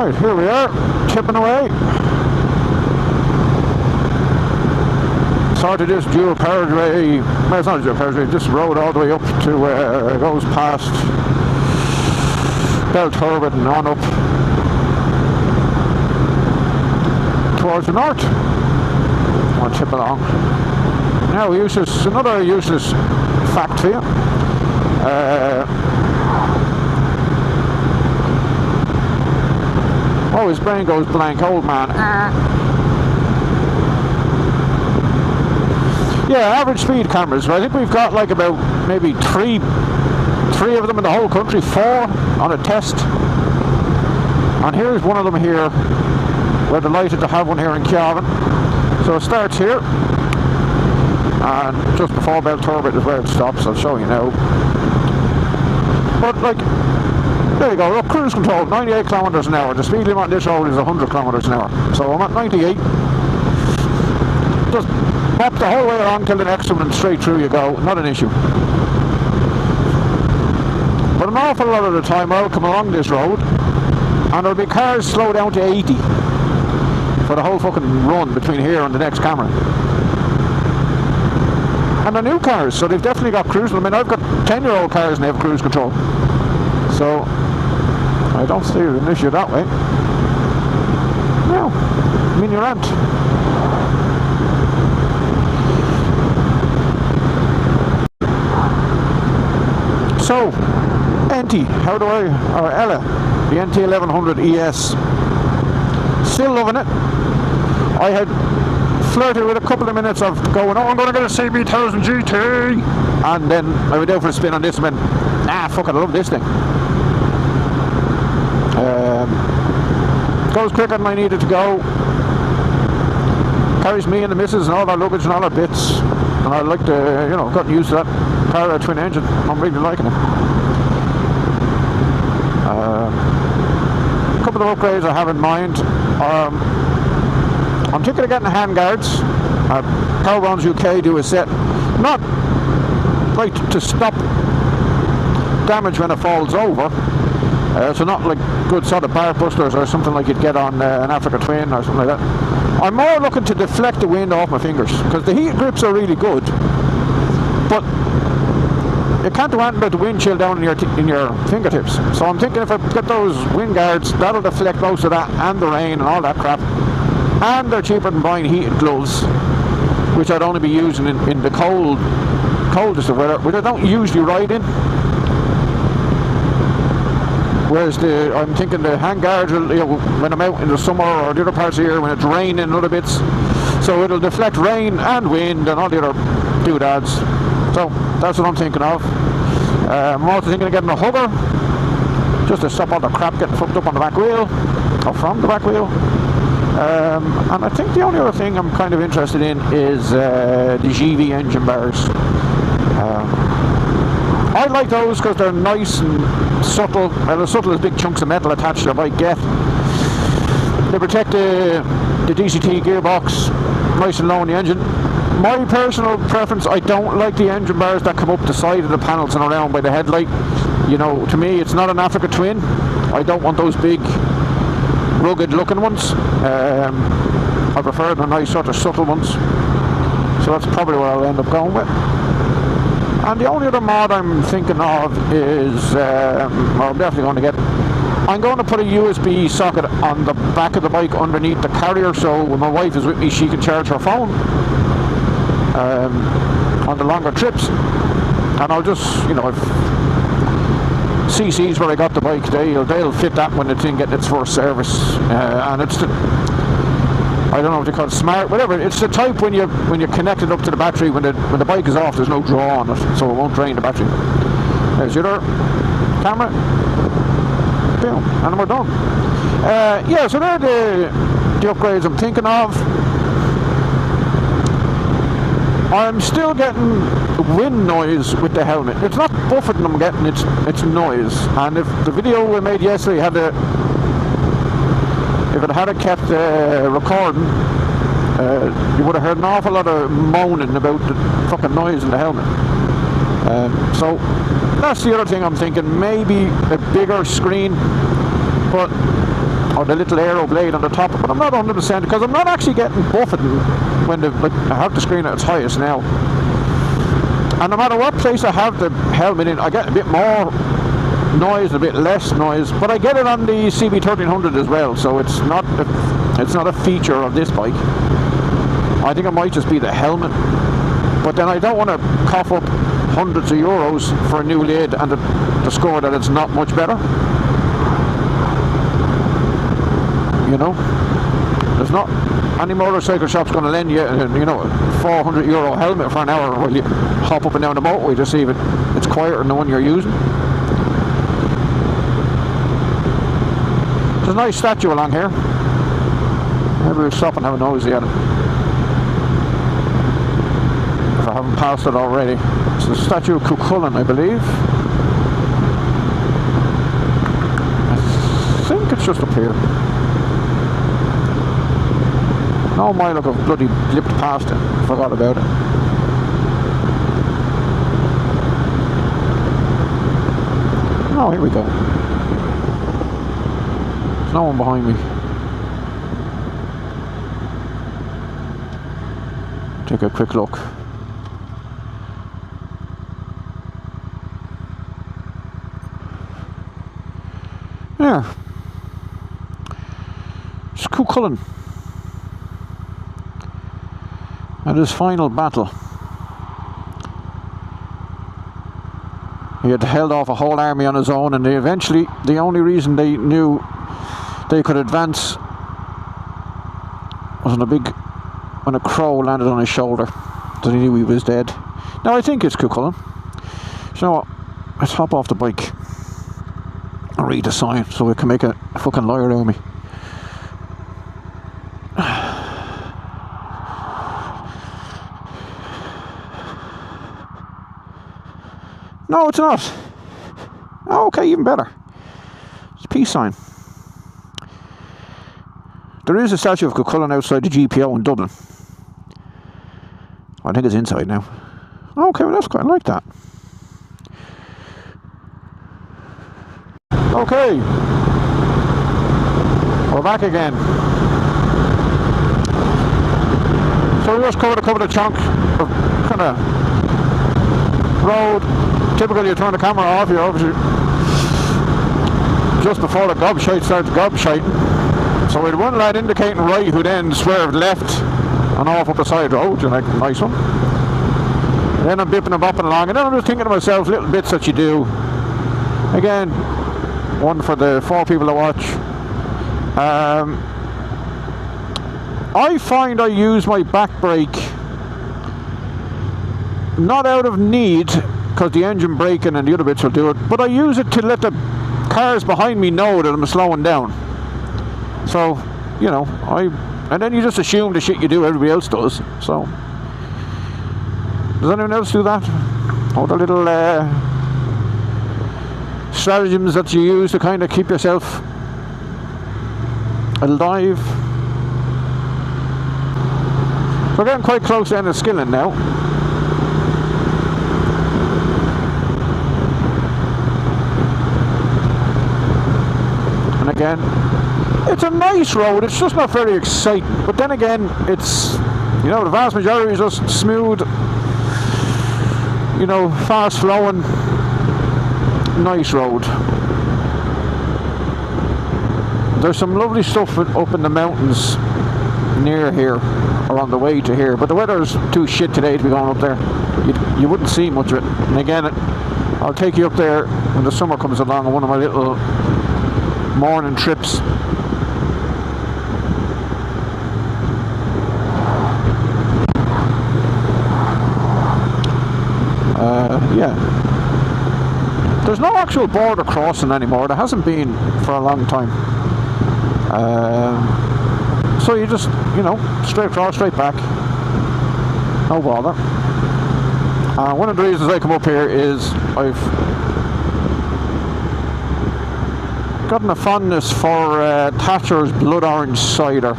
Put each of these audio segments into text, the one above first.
Right, here we are, tipping away. Sort of this dual carriageway, well, it's not a dual carriageway, this road all the way up to where it goes past Belturbet and on up towards the north. I'll tip along. Now, another useless fact for you. Oh, his brain goes blank, old man. Yeah, average speed cameras. I think we've got like about maybe three of them in the whole country, 4 on a test. And here's one of them here. We're delighted to have one here in Cavan. So it starts here, and just before Belturbet is where it stops. I'll show you now. But like, there you go, look, cruise control, 98 kilometers an hour. The speed limit on this road is 100 kilometers an hour. So I'm at 98. Just pop the whole way around till the next one and straight through you go, not an issue. But an awful lot of the time I'll come along this road and there'll be cars slow down to 80 for the whole fucking run between here and the next camera. And they're new cars, so they've definitely got cruise. I mean, I've got 10-year-old cars and they have cruise control. So I don't see an issue that way. No, I mean, you're right. So, NT, or Ella, the NT1100 ES. Still loving it. I had flirted with a couple of minutes of going, oh, I'm going to get a CB1000 GT. And then I went out for a spin on this and went, ah, fuck it, I love this thing. Goes quicker than I needed to go. Carries me and the missus and all our luggage and all our bits. And I like to, you know, gotten used to that power twin engine. I'm really liking it. A couple of upgrades I have in mind. I'm thinking of getting handguards. Power Rounds UK do a set, not like to stop damage when it falls over. So not like good sort of bar busters or something like you'd get on an Africa Twin or something like that. I'm more looking to deflect the wind off my fingers because the heat grips are really good, but you can't do anything about the wind chill down in your fingertips. So I'm thinking if I get those wind guards, that'll deflect most of that and the rain and all that crap. And they're cheaper than buying heated gloves, which I'd only be using in the coldest of weather, which I don't usually ride in. Whereas I'm thinking the hand guards will, you know, when I'm out in the summer or the other parts of the year when it's raining and other bits, so it'll deflect rain and wind and all the other doodads. So that's what I'm thinking of. I'm also thinking of getting a hugger, just to stop all the crap getting fucked up on the back wheel, or from the back wheel. And I think the only other thing I'm kind of interested in is the GV engine bars. I like those because they're nice and subtle, well, as subtle as big chunks of metal attached to your bike get. They protect the DCT gearbox nice and low in the engine. My personal preference, I don't like the engine bars that come up the side of the panels and around by the headlight. You know, to me it's not an Africa Twin. I don't want those big rugged looking ones. I prefer the nice sort of subtle ones. So that's probably what I'll end up going with. And the only other mod I'm thinking of is, I'm definitely going to get, I'm going to put a USB socket on the back of the bike underneath the carrier, so when my wife is with me she can charge her phone on the longer trips. And I'll just, you know, if CC's where I got the bike, they'll fit that when the thing gets its first service. And it's the, I don't know what they call it, smart, whatever. It's the type when you connect it up to the battery, when the bike is off, there's no draw on it, so it won't drain the battery. There's your other camera. Boom, and we're done. Yeah, so they're the upgrades I'm thinking of. I'm still getting wind noise with the helmet. It's not buffeting I'm getting, it's noise. And if the video we made yesterday had if it had kept recording, you would have heard an awful lot of moaning about the fucking noise in the helmet. So that's the other thing I'm thinking, maybe a bigger screen, but or the little aero blade on the top, but I'm not 100% because I'm not actually getting buffeted when I have the screen at its highest now. And no matter what place I have the helmet in, I get a bit more noise, a bit less noise, but I get it on the CB1300 as well, so it's not a feature of this bike. I think it might just be the helmet, but then I don't want to cough up hundreds of euros for a new lid and to score that it's not much better. You know, there's not any motorcycle shop's going to lend you, you know, a €400 helmet for an hour while you hop up and down the motorway to see if it's quieter than the one you're using. There's a nice statue along here. Maybe we'll stop and have a nosy at it, if I haven't passed it already. It's the statue of Cuchulainn, I believe. I think it's just up here. Oh my, look, I've bloody blipped past it. Forgot about it. Oh, here we go. There's no one behind me. Take a quick look. Yeah. It's Cuchulainn and his final battle. He had held off a whole army on his own, and the only reason they knew they could advance was when a crow landed on his shoulder, so he knew he was dead. Now I think it's Cuchulainn. So you know what? Let's hop off the bike and read the sign so we can make a fucking liar out of me. No, it's not. Oh, okay, even better. It's a peace sign. There is a statue of Cuchulainn outside the GPO in Dublin. I think it's inside now. Okay, well that's quite like that. Okay. We're back again. So we just covered a couple of chunks of kind of road. Typically you turn the camera off here, obviously, just before the gobshite starts gobshiting. So we had one lad indicating right who then swerved left and off up the side road, and like, nice one. And then I'm bipping and bopping along, and then I'm just thinking to myself, little bits that you do. Again, one for the 4 people to watch. I find I use my back brake not out of need, because the engine braking and the other bits will do it, but I use it to let the cars behind me know that I'm slowing down. So, you know, and then you just assume the shit you do everybody else does. So, does anyone else do that? All the little stratagems that you use to kind of keep yourself alive. We're getting quite close to Enniskillen now. And again, it's a nice road, it's just not very exciting. But then again, it's, you know, the vast majority is just smooth, you know, fast flowing, nice road. There's some lovely stuff up in the mountains near here, or on the way to here, but the weather's too shit today to be going up there. You wouldn't see much of it. And again, I'll take you up there when the summer comes along on one of my little morning trips. Yeah. There's no actual border crossing anymore. There hasn't been for a long time. So you just, you know, straight across, straight back. No bother. One of the reasons I come up here is I've gotten a fondness for Thatcher's blood orange cider.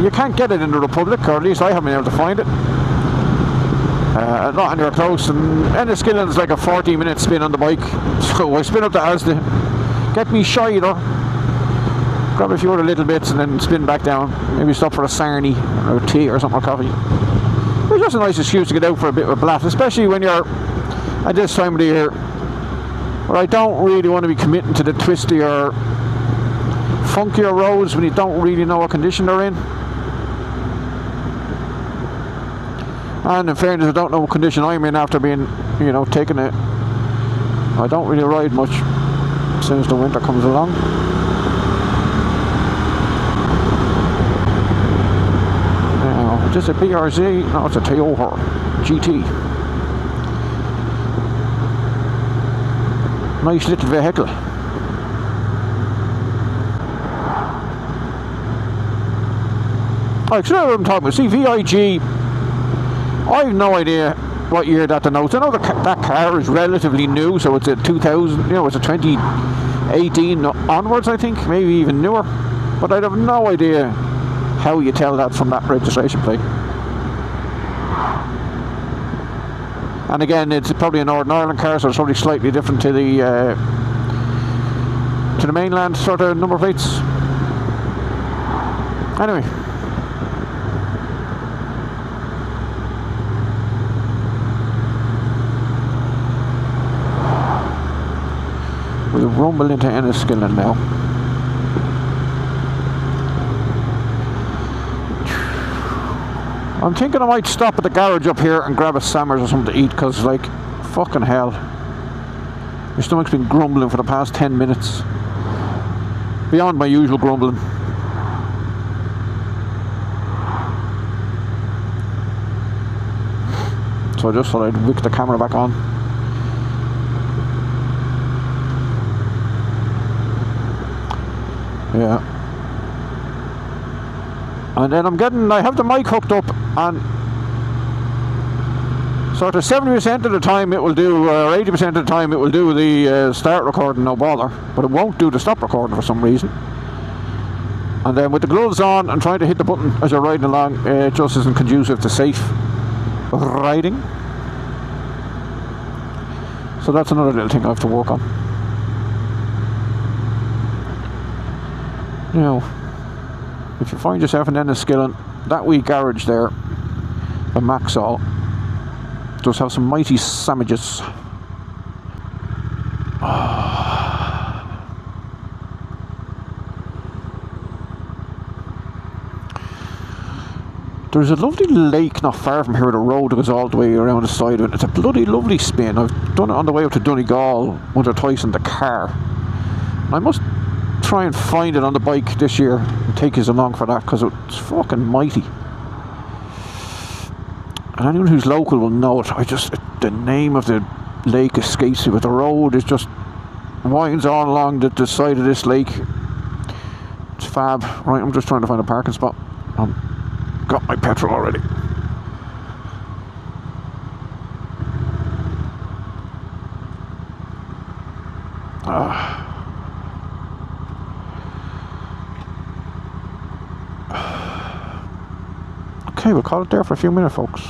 You can't get it in the Republic, or at least I haven't been able to find it. Not anywhere close, and Enniskillen's like a 40-minute spin on the bike, so I spin up to Asda, get me cider, grab a few other little bits and then spin back down. Maybe stop for a sarnie or a tea or something, or coffee. It's just a nice excuse to get out for a bit of a blat, especially when you're at this time of the year where I don't really want to be committing to the twisty or funkier roads when you don't really know what condition they're in. And in fairness, I don't know what condition I'm in after being, you know, taking it. I don't really ride much since the winter comes along. Now, is this a BRZ? No, it's a Toyota GT. Nice little vehicle. Alright, so what I'm talking about. See, VIG, I have no idea what year that denotes. I know that car is relatively new, so it's a 2000, you know, it's a 2018 onwards, I think, maybe even newer. But I'd have no idea how you tell that from that registration plate. And again, it's probably a Northern Ireland car, so it's probably slightly different to the mainland sort of number plates. Anyway. We'll rumble into Enniskillen now. I'm thinking I might stop at the garage up here and grab a sandwich or something to eat, because, like, fucking hell, my stomach's been grumbling for the past 10 minutes. Beyond my usual grumbling. So I just thought I'd wick the camera back on. Yeah. And then I have the mic hooked up, and sort of 70% of the time it will do, or 80% of the time it will do the start recording, no bother, but it won't do the stop recording for some reason. And then with the gloves on and trying to hit the button as you're riding along, it just isn't conducive to safe riding. So that's another little thing I have to work on. You know, if you find yourself in Enniskillen, that wee garage there, the Maxall, does have some mighty sandwiches. There's a lovely lake not far from here, the road goes all the way around the side of it. It's a bloody lovely spin. I've done it on the way up to Donegal once or twice in the car. I must try and find it on the bike this year and take us along for that, because it's fucking mighty. And anyone who's local will know it. The name of the lake escapes me, but the road is just winds all along the side of this lake. It's fab. Right, I'm just trying to find a parking spot. Got my petrol already. Okay, we'll call it there for a few minutes, folks.